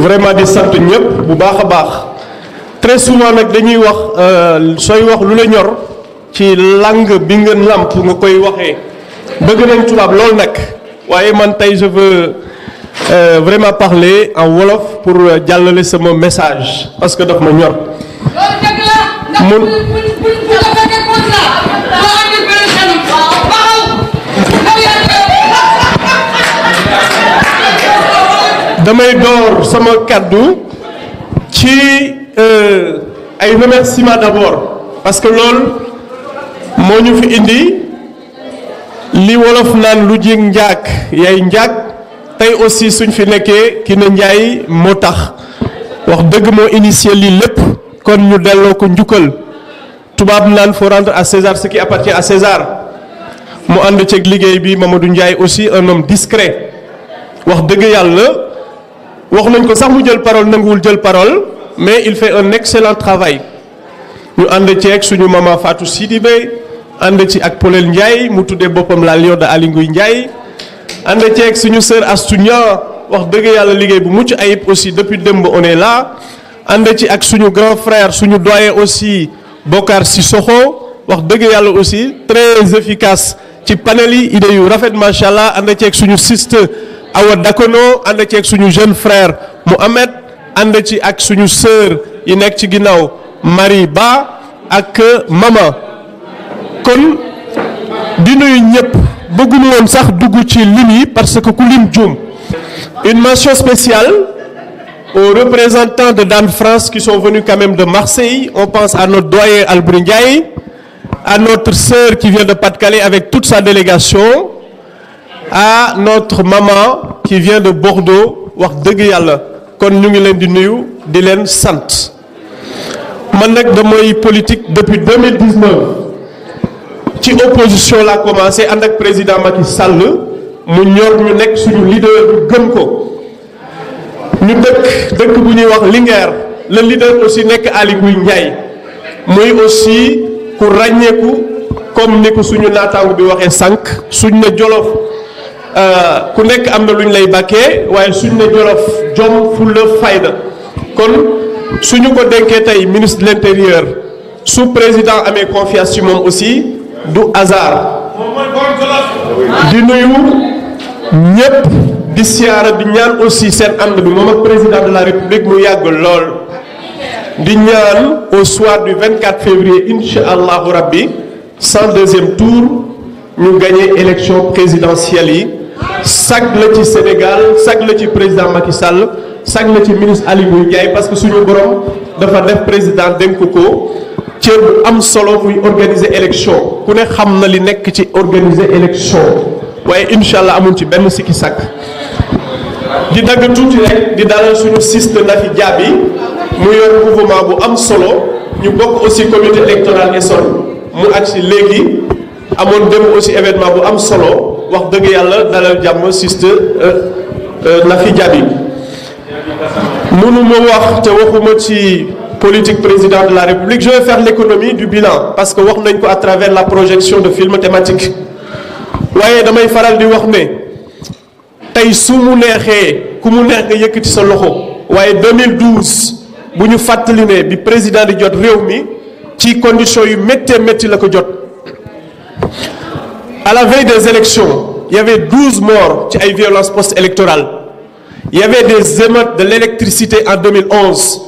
vraiment di sant ñëpp bu baax a baax très souvent nag dañuy wax sooy wax lu la ñor ci langue bi nga làmp nga koy waxee bëgg nañ tubaab lool nag waaye man tey je veux vraiment parler en wolof pour jàllale sama message parce que daf ma ñor. damay door sama kàddu ci ay remerciements d'abord parce que loolu moo ñu fi indi li wolof naan lu jig njaag yaay njaag tey aussi suñ fi nekkee ki ne njaay moo tax wax dëgg moo initié lii lépp kon ñu delloo ko njukkal tubaab naan faut rendre à César ce qui appartient à César mu ànd ceeg liggéey bi Mamadou Ndiaye aussi un homme discret wax dëgg yàlla wax nañ ko sax mu jël parole nanguwul jël parole mais il fait un excellent travail ñu ànd ci ak suñu maman Fatou Sidibé ànd ci ak Polel Ndiaye mu tuddee boppam la Lion de Aly Ngouille Ndiaye ànd ci ak suñu sœur Astou Niang wax dëgg yàlla liggéey bu mucc ayib aussi depuis démb on est là ànd ci ak suñu grand frère suñu doyen aussi Bokar Sissoko wax dëgg yàlla aussi très efficace ci panel yi idée yu rafet macha allah ànd ci ak suñu sister Awa Dakono ànd ci ak suñu jeune frère Mohamed ànd ci ak suñu sœur yi nekk ci ginnaaw Marie Ba ak Mama kon di nuyu ñëpp bëgguñu woon sax dugg ci lim yi parce que ku lim juum. Une mention spéciale aux représentants de Dan France qui sont venus quand même de Marseille. On pense à notre doyen Albouri Ndiaye, à notre sœur qui vient de Pas-de-Calais avec toute sa délégation, à notre maman qui vient de Bordeaux wax dëgg yàlla kon ñu ngi leen di nuyu di leen sant man nag damay politique depuis 2019 ci opposition laa commencé ànd ak président Macky Sall mu ñor ñu nekk suñu leader ñu gëm ko ñu dëkk bu ñuy wax Linguère le leader aussi nekk Aly Ngouille Ndiaye muy aussi ku ràññeeku comme ni ko suñu naataango bi waxee sànq suñ ne Jolof ku nekk am na lu ñu lay bàkkee waaye suñ ne Jolof jom fulla fayda kon suñu ko dénkee tey ministre de l'intérieur su président amee confiance ci moom aussi du hasard di nuyu ñëpp di siyaara di ñaan aussi seen ànd bi moom ak président de la république mu yàgg lool di ñaan au soir du 24 février incha allahu rabbi 102e tour ñu gagné élection présidentielle yi sag la ci Sénégal sag la ci président Macky Sall sag la ci ministre Aly Ngouille Ndiaye parce que suñu borom dafa def président dénk ko cër bu am solo muy organiser élection ku ne xam na li nekk ci organiser élection waaye incha allah amuñ ci benn sikki sàkk di dagg tuuti rek di dalal suñu siste Nafi Diaby mu yor mouvement bu am solo ñu bokk aussi comité électoral ESOL mu agsi léegi amoon dem aussi événement bu am solo wax dëgg yàlla dalal jàmm siste Nafi Diaby mënu ma wax te waxuma ci politique président de la République je vais faire l'économie du bilan parce que wax nañ ko à travers la projection de films thématiques waaye damay faral di wax ne tey su mu neexee ku mu neex nga yëkkati sa loxo waaye 2012 bu ñu fàttali ne bi président di jot réew mi ci conditions yu méttee métti la ko jot à la veille des élections il y avait 12 morts ci ay violences post-électorales il y avait des émeutes de l'électricité en 2011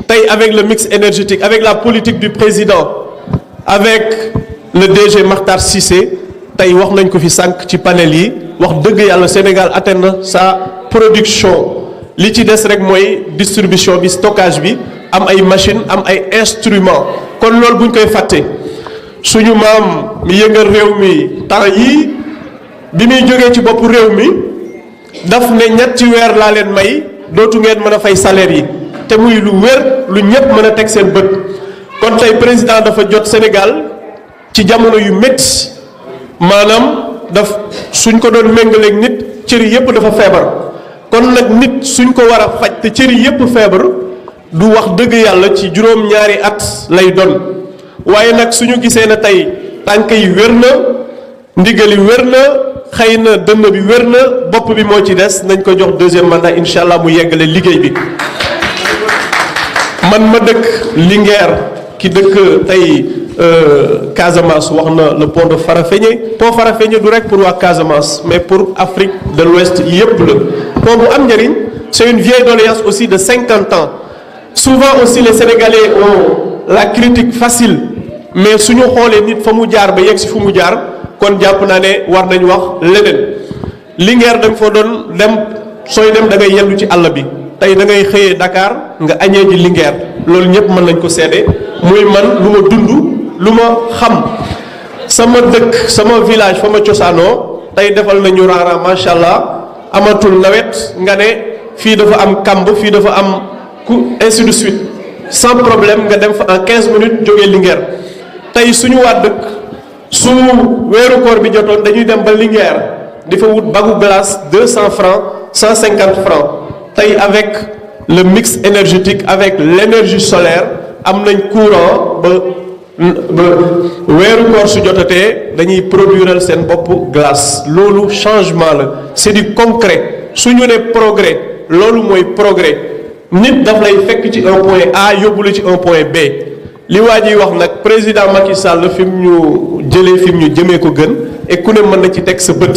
tey avec le mix énergétique avec la politique du président avec le DG Makhtar Cissé tey wax nañ ko fi sànq ci panel yi wax dëgg yàlla Sénégal atteint na sa production li ci des rek mooy distribution bi stockage bi am ay machines am ay instruments kon loolu buñ koy fàtte suñu maam mi yëngal réew mi temps yii bi muy jógee ci boppu réew mi daf ne ñetti weer laa leen may dootu ngeen mën a fay salaire yi te muy lu wér lu ñëpp mën a teg seen bët kon tey président dafa jot Sénégal ci jamono yu métti maanaam suñ ko doon méngaleeg nit cëri yëpp dafa feebar kon nag nit suñ ko war a faj te cëri yëpp feebar du wax dëgg yàlla ci juróom-ñaari at lay doon waaye nag suñu gisee ne tey tànk yi wér na ndigal yi wér na xëy na dënn bi wér na bopp bi moo ci des nañ ko jox deuxième mandat incha allah mu yeggale liggéey bi. man ma dëkk Linguère ki dëkk tey Casamance wax na le pont de Farafenni pont Farafenni du rek pour waa Casamance mais pour Afrique de l'Ouest yépp la pont bu am njëriñ. C'est une vieille doléance aussi de 50 ans. Souvent aussi les Sénégalais ont la critique facile mais suñu xoolee nit fa mu jaar ba yegg si fu mu jaar kon jàpp naa ne war nañ wax leneen Linguère da nga fa doon dem sooy dem da ngay yendu ci àll bi tey da ngay xëyee Dakar nga añee ji Linguère loolu ñëpp mën nañ ko seede muy man lu ma dund lu ma xam sama dëkk sama village fa ma cosaanoo tey defal nañu raara macha allah amatul nawet nga ne. fii dafa am kamb fii dafa am ku ainsi de suite sans problème nga dem fa en 15 minutes jógee Linguère tey suñu waa dëkk su weeru koor bi jotoon dañuy dem ba Linguère di fa wut bagu glace 200 francs 150 francs tey avec le mix énergétique avec l'énergie solaire am nañ courant ba weeru koor su jotatee dañuy produire seen bopp glace loolu changement la c'est du concret su ñu ne progrès loolu mooy progrès nit daf lay fekk ci un point A yóbbu la ci un point B li waa ji wax nag président Macky Sall fi mu ñu jëlee fi mu ñu jëmee ko gën et ku ne mën na ci teg sa bët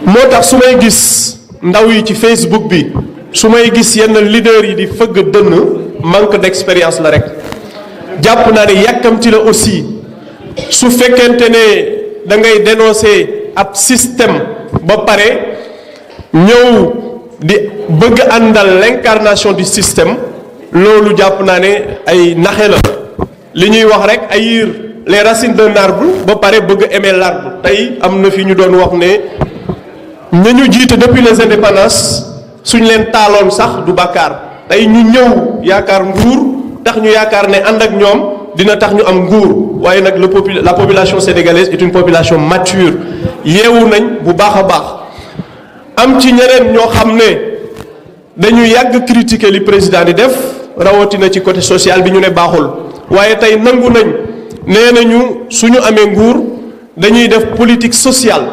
moo tax su may gis ndaw yi ci Facebook bi su may gis yenn leader yi di fëgg dënn manque d'expérience la rek jàpp naa ne yàkkamti la aussi su fekkente ne da ngay dénoncer ab système ba pare ñëw di bëgg àndal l'incarnation du système loolu jàpp naa ne ay naxe la li ñuy wax rek haïr les racines d'un arbre ba pare bëgg aimer l'arbre tey am na fi ñu doon wax ne ña ñu jiite depuis les indépendances suñ leen taaloon sax du bàkkaar tey ñu ñëw yaakaar nguur tax ñu yaakaar ne ànd ak ñoom dina tax ñu am nguur waaye nag la population sénégalaise est une population mature yeewu nañ bu baax a baax am ci ñeneen ñoo xam ne dañu yàgg critiquer li président di def rawatina ci côté social bi ñu ne baaxul waaye tey nangu nañ nee nañu suñu amee nguur dañuy def politique sociale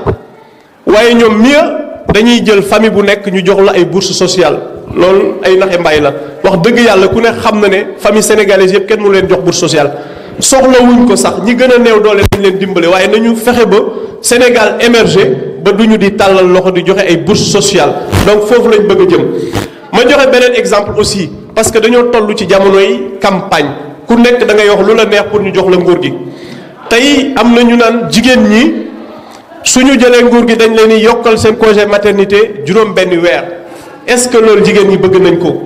waaye ñoom mieux dañuy jël famille bu nekk ñu jox la ay bourse sociale loolu ay naxe mbay la wax dëgg yàlla ku ne xam na ne famille sénégalaise yëpp kenn mu leen jox bourse sociale soxla wuñ ko sax ñi gën a néew doole dañ leen dimbale waaye nañu fexe ba Sénégal émerger ba duñu di tàllal loxo di joxe ay bourse sociale donc foofu lañ bëgg a jëm ma joxe beneen exemple aussi parce que dañoo toll ci jamonoy campagne ku nekk da ngay wax lu la neex pour ñu jox la nguur gi tey am na ñu naan jigéen ñi suñu jëlee nguur gi dañ leen di yokkal seen congé maternité juróom benn weer est-ce que loolu jigéen ñi bëgg nañ ko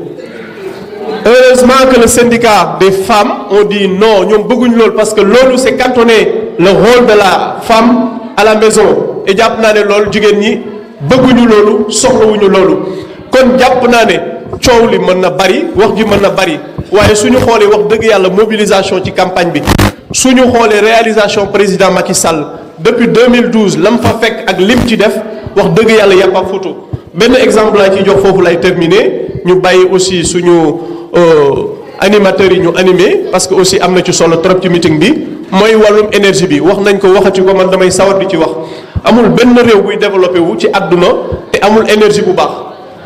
heureusement que le syndicat des femmes ont dit non ñoom bëgguñ loolu parce que loolu c'est cantonner le rôle de la femme à la maison et jàpp naa ne loolu jigéen ñi bëgguñu loolu soxlawuñu loolu kon jàpp naa ne coow li mën na bari wax ji mën na bari waaye suñu xoolee wax dëgg yàlla mobilisation ci campagne bi suñu xoolee réalisation président Macky Sall depuis 2012 lam fa fekk ak lim ci def wax dëgg yàlla y a pas photo benn exemple laa ciy jox foofu lay terminer ñu bàyyi aussi suñu animateurs yi ñu animé parce que aussi am na ci solo trop ci meeting bi mooy wàllum énergie bi wax nañ ko waxati ko man damay sawar di ci wax amul benn réew buy développé wu ci àdduna te amul énergie bu baax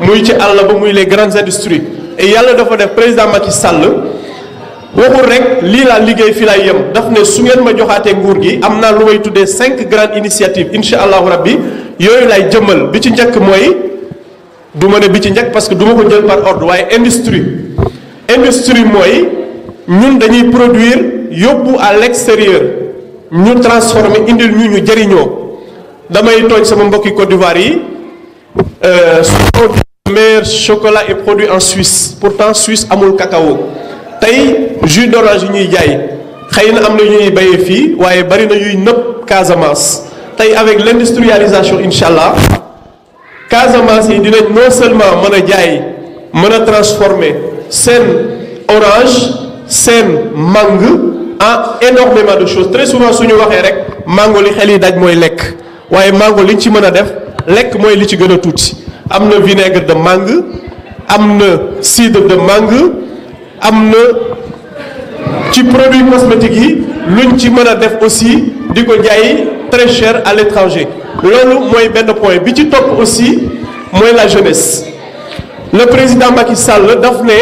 muy ci àll ba muy les grandes industries et yàlla dafa def président Macky Sall waxul rek lii laa liggéey fii laay yem daf ne su ngeen ma joxaatee nguur gi am naa lu may tuddee 5 grandes initiatives incha allahu rabbi yooyu laay jëmmal bi ci njëkk mooy du ma ne bi ci njëkk parce que du ma ko jël par ordre waaye industrie mooy ñun dañuy produire yóbbu à l'extérieur ñu transformer indil ñu jëriñoo damay tooñ sama mbokki Côte d'Ivoire yi le meilleur chocolat est produit en Suisse pourtant Suisse amul cacao tey jus d'orange yi ñuy jaay xëy na am na ñuy bayee fii waaye bari na yuy nëpp Casamance tey avec l'industrialisation incha allah Casamance yi dinañ non seulement mën a jaay mën a transformer seen orange seen mangue en énormément de choses très souvent suñu waxee rek mango li xel yi daj mooy lekk waaye mango liñ ci mën a def lekk mooy li ci gën a tuuti am na vinaigre de mangue am na cidre de mangue am na ci produits cosmétiques yi luñ ci mën a def aussi di ko jaay très cher à l'étranger loolu mooy benn point bi ci topp aussi mooy la jeunesse le président Macky Sall daf ne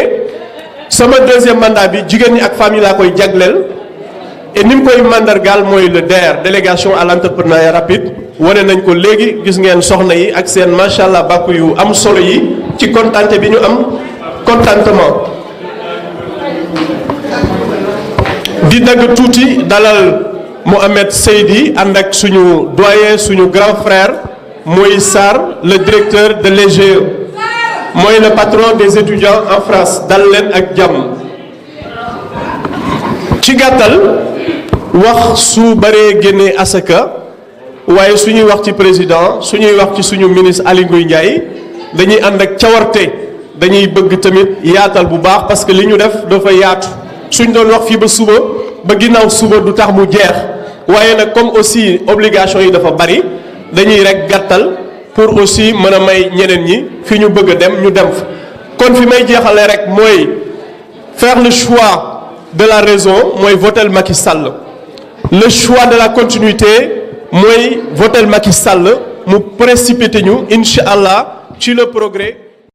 sama deuxième mandat bi jigéen ñi ak famille laa koy jagleel et ni mu koy mandargaal mooy le DER délégation à l'entrepreneuriat rapide wane nañ ko léegi gis ngeen soxna yi ak seen macha allah bàkku yu am solo yi ci kontante bi ñu am contentement di dagg tuuti dalal Mohamed Seydi ànd ak suñu doyen suñu grand frère Moïse Sarr le directeur de l'EGE mooy le patron des étudiants en France dal leen ak jàmm ci gàttal wax su bëree génnee asaka waaye suñuy wax ci président suñuy wax ci suñu ministre Aly Ngouille Ndiaye dañuy ànd ak cawarte dañuy bëgg tamit yaatal bu baax parce que li ñu def dafa yaatu suñ doon wax fii ba suba ba ginnaaw suba du tax mu jeex waaye nag comme aussi obligation yi dafa bari dañuy rek gàttal pour aussi mën a may ñeneen ñi fi ñu bëgg a dem ñu dem fa kon fi may jeexale rek mooy faire le choix de la raison mooy voter Macky Sall le choix de la continuité mooy voter Macky Sall mu précipité ñu incha allah ci le progrès